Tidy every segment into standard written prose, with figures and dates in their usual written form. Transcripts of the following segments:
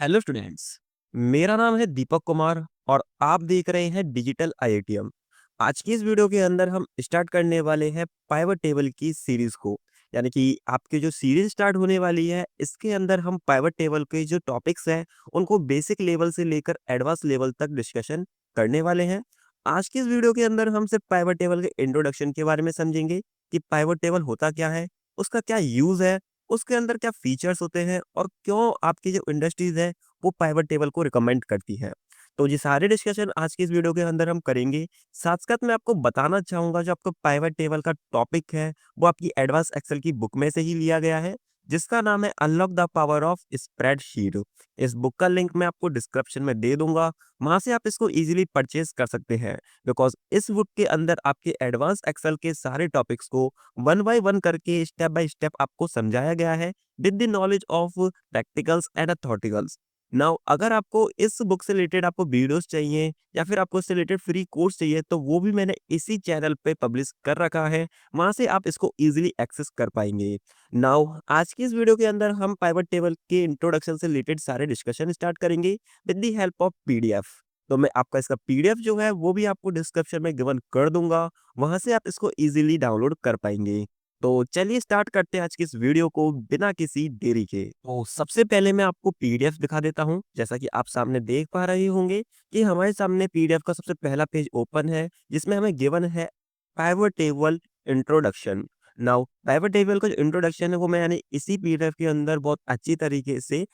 Hello students. मेरा नाम है दीपक कुमार और आप देख रहे हैं डिजिटल आईआईटीएम। आज की इस वीडियो के अंदर हम स्टार्ट करने वाले हैं पाइवट टेबल की सीरीज को। यानी कि आपकी जो सीरीज स्टार्ट होने वाली है इसके अंदर हम पाइवट टेबल के जो टॉपिक्स हैं उनको बेसिक लेवल से लेकर एडवांस लेवल तक डिस्कशन करने वाले हैं। आज की इस वीडियो के अंदर हम सिर्फ पाइवट टेबल के इंट्रोडक्शन के बारे में समझेंगे कि पाइवट टेबल होता क्या है, उसका क्या यूज है, उसके अंदर क्या फीचर्स होते हैं और क्यों आपकी जो इंडस्ट्रीज है वो पाइवट टेबल को रिकमेंड करती है। तो ये सारे डिस्कशन आज की इस वीडियो के अंदर हम करेंगे। साथ-साथ मैं आपको बताना चाहूँगा जो आपका पाइवट टेबल का टॉपिक है, वो आपकी एडवांस एक्सेल की बुक में से ही लिया गया है, जिसका नाम है unlock the power of spreadsheet. इस बुक का लिंक मैं आपको डिस्क्रिप्शन में दे दूँगा, वहाँ से आप इसको ईज़िली परचेज़ कर सकते हैं। बिकॉज़ इस बुक के अंदर आपके एडवांस एक्सेल के सारे टॉपिक्स को वन बाय वन करके स्टेप बाय स्टेप आपको समझाया गया है with the knowledge of practicals and theoreticals. Now अगर आपको इस बुक से रिलेटेड आपको वीडियोस चाहिए या फिर आपको इससे रिलेटेड फ्री कोर्स चाहिए तो वो भी मैंने इसी चैनल पे पब्लिश कर रखा है, वहां से आप इसको इजीली एक्सेस कर पाएंगे। नाउ आज की इस वीडियो के अंदर हम पाइवट टेबल के इंट्रोडक्शन से रिलेटेड सारे डिस्कशन स्टार्ट करेंगे with the help of PDF. तो मैं आपका इसका पीडीएफ जो है वो भी आपको डिस्क्रिप्शन में गिवन कर दूंगा, वहां से आप इसको इजीली डाउनलोड कर पाएंगे। तो चलिए स्टार्ट करते हैं आज की इस वीडियो को बिना किसी देरी के। तो सबसे पहले मैं आपको पीडीएफ दिखा देता हूं। जैसा कि आप सामने देख पा रहे होंगे कि हमारे सामने पीडीएफ का सबसे पहला पेज ओपन है, जिसमें हमें गिवन है pivot table introduction. Now pivot table का जो इंट्रोडक्शन है वो मैंने इसी पीडीएफ के अंदर बहुत अच्छी तरीके से,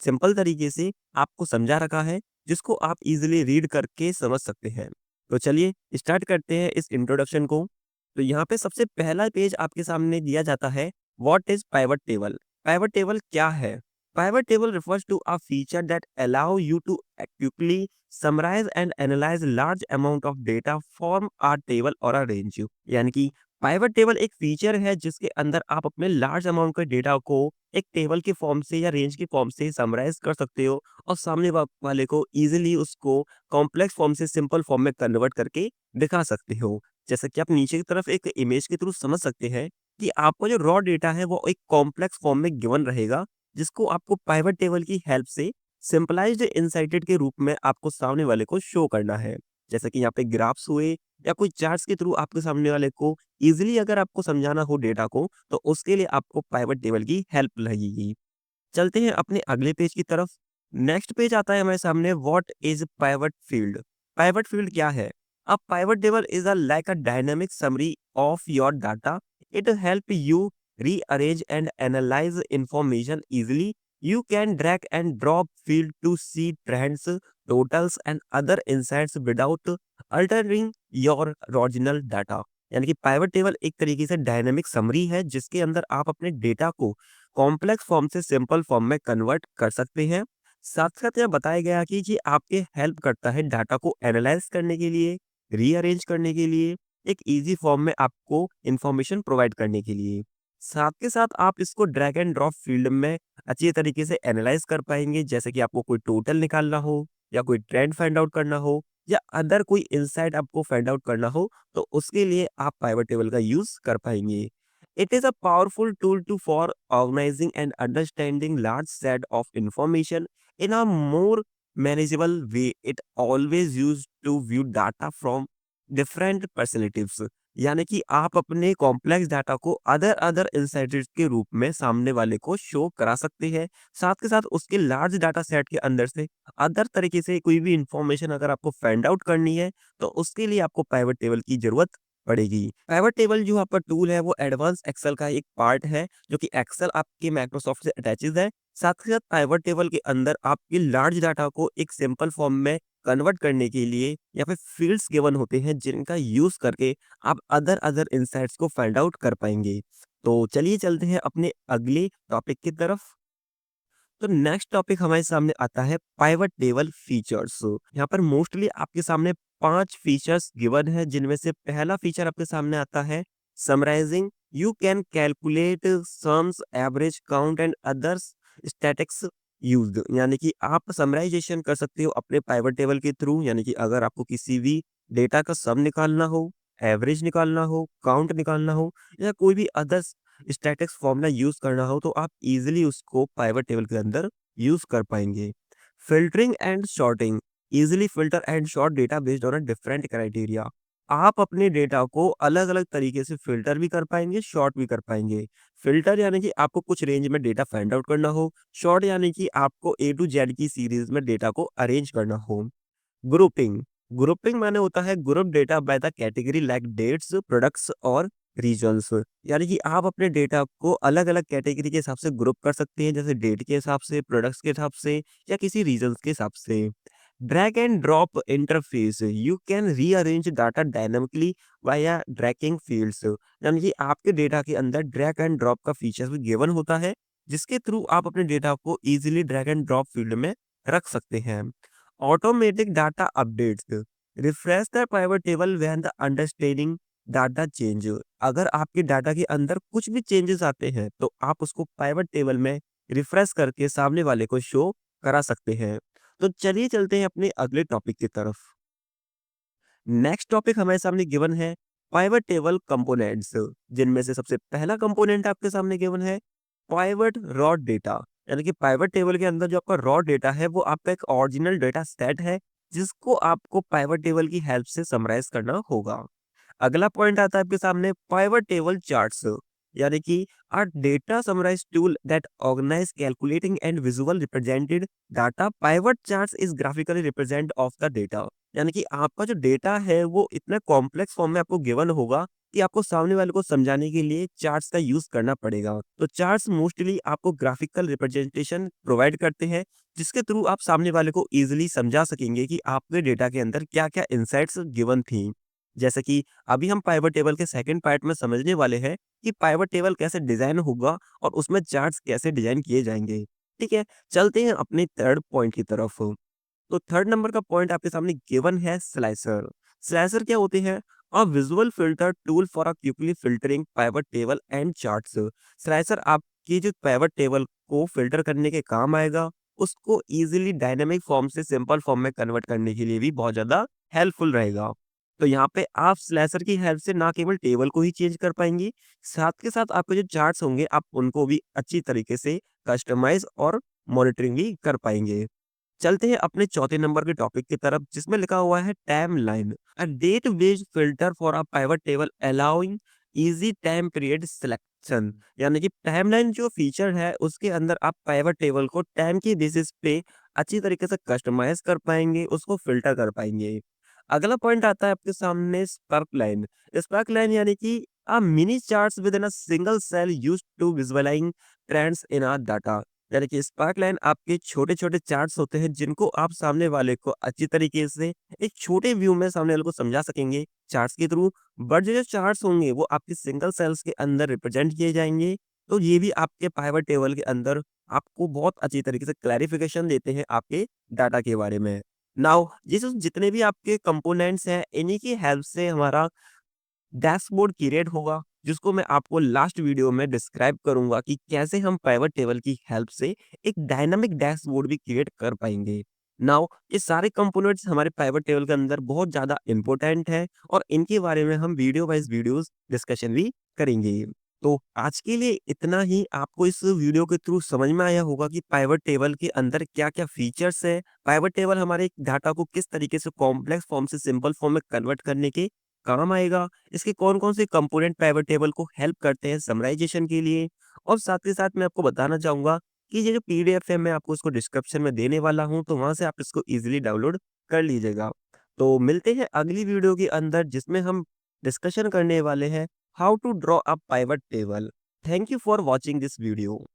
सिंपल तरीके से आपको समझा रखा है, जिसको आप इजीली रीड करके समझ सकते हैं। तो चलिए स्टार्ट करते हैं इस इंट्रोडक्शन को। तो यहाँ पे सबसे पहला पेज आपके सामने दिया जाता है, what is pivot table. Pivot table क्या है? Pivot table refers to a feature that allow you to quickly summarize and analyze large amount of data from a table or a range। यानी कि pivot table एक feature है जिसके अंदर आप अपने लार्ज अमाउंट के डेटा को एक टेबल के फॉर्म से या रेंज के फॉर्म से समराइज कर सकते हो और सामने वाले को इजीली उसको कॉम्प्लेक्स फॉर्म से सिंपल फॉर्म में कन्वर्ट करके दिखा सकते हो। जैसे कि आप नीचे की तरफ एक इमेज के थ्रू समझ सकते हैं कि आपका जो रॉ डेटा है वो एक कॉम्प्लेक्स फॉर्म में गिवन रहेगा, जिसको आपको पाइवट टेबल की हेल्प से सिंपलाइज्ड इनसाइटेड के रूप में आपको सामने वाले को शो करना है। जैसे कि यहाँ पे ग्राफ्स हुए या कोई चार्ट्स के थ्रू आपके सामने वाले को इजीली अगर आपको समझाना हो डेटा को, तो उसके लिए आपको पाइवट टेबल की हेल्प लगेगी। चलते हैं अपने अगले पेज की तरफ। नेक्स्ट पेज आता है हमारे सामने, what is pivot field. Pivot field क्या है? A pivot table is a like a dynamic summary of your data. It help you rearrange and analyze information easily. You can drag and drop field to see trends, totals and other insights without altering your original data। यानी कि pivot table एक तरीके से dynamic summary है जिसके अंदर आप अपने डेटा को कॉम्प्लेक्स फॉर्म से सिंपल फॉर्म में कन्वर्ट कर सकते हैं। साथ-साथ यह बताया गया कि ये आपके हेल्प करता है डाटा को एनालाइज़ करने के लिए, रीअरेंज करने के लिए, एक ईज़ी फॉर्म में आपको इन्फॉर्मेशन प्रोवाइड करने के लिए। साथ के साथ आप इसको ड्रैग एंड ड्रॉप फ़ील्ड में अच्छी तरीके से एनालाइज़ कर पाएँगे, जैसे कि आपको कोई टोटल निकालना हो या कोई ट्रेंड फाइंड आउट करना हो या अदर कोई इनसाइट आपको फाइंड आउट करना हो, तो उसके लिए आप पाइवट टेबल का यूज़ कर पाएँगे। It is a powerful tool to for organizing and understanding large set of information in a more manageable way. It always used to view data from different perspectives। यानी कि आप अपने complex data को other other insights के रूप में सामने वाले को शो करा सकते हैं। साथ के साथ उसके लार्ज डाटा सेट के अंदर से अदर तरीके से कोई भी इंफॉर्मेशन अगर आपको फाइंड आउट करनी है, तो उसके लिए आपको पाइवट टेबल की जरूरत पड़ेगी। पाइवट टेबल जो आपका टूल है वो एडवांस एक्सेल का एक पार्ट है, जो कि एक्सेल आपके माइक्रोसॉफ्ट से अटैचेड है। साथ ही साथ पाइवट टेबल के अंदर आपके लार्ज डाटा को एक सिंपल फॉर्म में कन्वर्ट करने के लिए या फिर फील्ड्स गिवन होते हैं जिनका यूज करके आप अदर अदर इंसाइट्स को फाइंड आउट कर पाएंगे। तो चलिए चलते हैं अपने अगले टॉपिक की तरफ। तो नेक्स्ट टॉपिक हमारे सामने आता है पाइवट टेबल फीचर्स। यहाँ पर मोस्टली आपके सामने 5 फीचर्स गिवन है, जिनमें से पहला फीचर आपके सामने आता है summarising. You can calculate sums, average, count and others statics used. यानी कि आप समराइजेशन कर सकते हो अपने पाइवट टेबल के थ्रू। यानी कि अगर आपको किसी भी डेटा का सम निकालना हो, एवरेज निकालना हो, काउंट निकालना हो या कोई भी अदर्स स्टैटिक्स फॉर्मूला यूज करना हो, तो आप इजीली उसको पाइवट टेबल के अंदर यूज कर पाएंगे। Filtering and sorting, easily filter and sort data based on a different criteria. आप अपने डेटा को अलग अलग तरीके से फिल्टर भी कर पाएंगे, सॉर्ट भी कर पाएंगे। फिल्टर यानी कि आपको कुछ रेंज में डेटा फाइंड आउट करना हो, सॉर्ट यानी कि आपको ए टू जेड की सीरीज में डेटा को अरेंज करना हो। ग्रुपिंग, ग्रुपिंग माने होता है group data by the category like dates, products और रीजन्स। यानी कि आप अपने डेटा को अलग अलग कैटेगरी के हिसाब से ग्रुप कर सकते हैं, जैसे डेट के हिसाब से, प्रोडक्ट्स के हिसाब से या किसी रीजन्स के हिसाब से। Drag and drop interface, you can rearrange data dynamically via dragging fields. यानी कि आपके डेटा के अंदर ड्रैग एंड ड्रॉप का फीचर भी गिवन होता है, जिसके थ्रू आप अपने डेटा को easily drag and drop field में रख सकते हैं। Automatic data updates, refresh the pivot table when the understanding data change. अगर आपके डाटा के अंदर कुछ भी चेंजेस आते हैं तो आप उसको पाइवट टेबल में रिफ्रेश करके सामने वाले को शो करा सकते हैं। तो चलिए चलते हैं अपने अगले टॉपिक की तरफ। नेक्स्ट टॉपिक हमारे सामने गिवन है पाइवट टेबल कंपोनेंट्स, जिनमें से सबसे पहला कंपोनेंट आपके सामने गिवन है पाइवट रॉ डेटा। यानी कि पाइवट टेबल के अंदर जो आपका रॉ डेटा है वो आपका एक ओरिजिनल डेटा सेट है, जिसको आपको पाइवट टेबल की हेल्प से समराइज करना होगा। अगला पॉइंट आता है आपके सामने पाइवट टेबल चार्ट्स, यानी कि a data summarise tool that organise calculating and visual represented data. Pivot charts is graphically represent of the data. यानी कि आपका जो डेटा है वो इतना कॉम्प्लेक्स फॉर्म में आपको गिवन होगा कि आपको सामने वाले को समझाने के लिए चार्ट्स का यूज करना पड़ेगा। तो चार्ट्स मोस्टली आपको ग्राफिकल रिप्रेजेंटेशन प्रोवाइड करते हैं, जिसके थ्रू आप सामने वाले को इजीली समझा सकेंगे कि आपके डेटा के अंदर क्या-क्या इनसाइट्स गिवन थी। जैसे कि अभी हम पाइवट टेबल के सेकंड पार्ट में समझने वाले हैं कि पाइवट टेबल कैसे डिजाइन होगा और उसमें चार्ट्स कैसे डिजाइन किए जाएंगे। ठीक है, चलते हैं अपने थर्ड पॉइंट की तरफ। तो थर्ड नंबर का पॉइंट आपके सामने गिवन है स्लाइसर। स्लाइसर क्या होते हैं? A visual filter tool for a quickly filtering pivot table and charts. Slicer आपकी जो पाइवट टेबल को फिल्टर करने के काम आएगा, उसको इजीली डायनामिक फॉर्म से सिंपल फॉर्म में कन्वर्ट करने के लिए भी बहुत ज्यादा हेल्पफुल रहेगा। तो यहाँ पे आप स्लाइसर की हेल्प से ना केवल टेबल को ही चेंज कर पाएंगे, साथ के साथ आपके जो चार्ट्स होंगे आप उनको भी अच्छी तरीके से कस्टमाइज और मॉनिटरिंग भी कर पाएंगे। चलते हैं अपने चौथे नंबर के टॉपिक की तरफ, जिसमें लिखा हुआ है timeline, a date based filter for a pivot table allowing easy time period selection. यानी कि टाइमलाइन जो फीचर है उसके अंदर आप पाइवट टेबल को टाइम की बेसिस पे अच्छी तरीके से कस्टमाइज कर पाएंगे, उसको फिल्टर कर पाएंगे। अगला पॉइंट आता है आपके सामने स्पार्क लाइन। स्पार्क लाइन यानी कि a mini charts within a single cell used to visualizing trends in our data। यानी कि स्पार्क लाइन आपके छोटे छोटे चार्ट्स होते हैं, जिनको आप सामने वाले को अच्छी तरीके से एक छोटे व्यू में सामने वाले को समझा सकेंगे चार्ट्स के थ्रू। बट जो चार्ट्स होंगे वो आपके सिंगल सेल्स के अंदर रिप्रेजेंट किए जाएंगे। तो ये भी आपके पाइवट टेबल के अंदर आपको बहुत अच्छी तरीके से क्लैरिफिकेशन देते हैं आपके डाटा के बारे में। नाउ ये जो जितने भी आपके कंपोनेंट्स हैं, इन्हीं की हेल्प से हमारा डैशबोर्ड क्रिएट होगा, जिसको मैं आपको लास्ट वीडियो में डिस्क्राइब करूंगा कि कैसे हम पाइवट टेबल की हेल्प से एक डायनामिक डैशबोर्ड भी क्रिएट कर पाएंगे। नाउ ये सारे कंपोनेंट्स हमारे पाइवट टेबल के अंदर बहुत ज्यादा इंपॉर्टेंट है और इनके बारे में हम वीडियो वाइज वीडियोस डिस्कशन भी करेंगे। तो आज के लिए इतना ही। आपको इस वीडियो के थ्रू समझ में आया होगा कि पाइवट टेबल के अंदर क्या-क्या फीचर्स है, पाइवट टेबल हमारे डाटा को किस तरीके से कॉम्प्लेक्स फॉर्म से सिंपल फॉर्म में कन्वर्ट करने के काम आएगा, इसके कौन-कौन से कंपोनेंट पाइवट टेबल को हेल्प करते हैं समराइज़ेशन के लिए। और साथ ही साथ मैं आपको बताना चाहूँगा कि ये जो पीडीएफ है मैं आपको इसको डिस्क्रिप्शन में देने वाला हूँ, तो वहाँ से आप इसको ईज़िली डाउनलोड कर लीजिएगा। तो मिलते हैं अगली वीडियो के अंदर, जिसमें हम डिस्कशन करने वाले हैं how to draw a pivot table. Thank you for watching this video.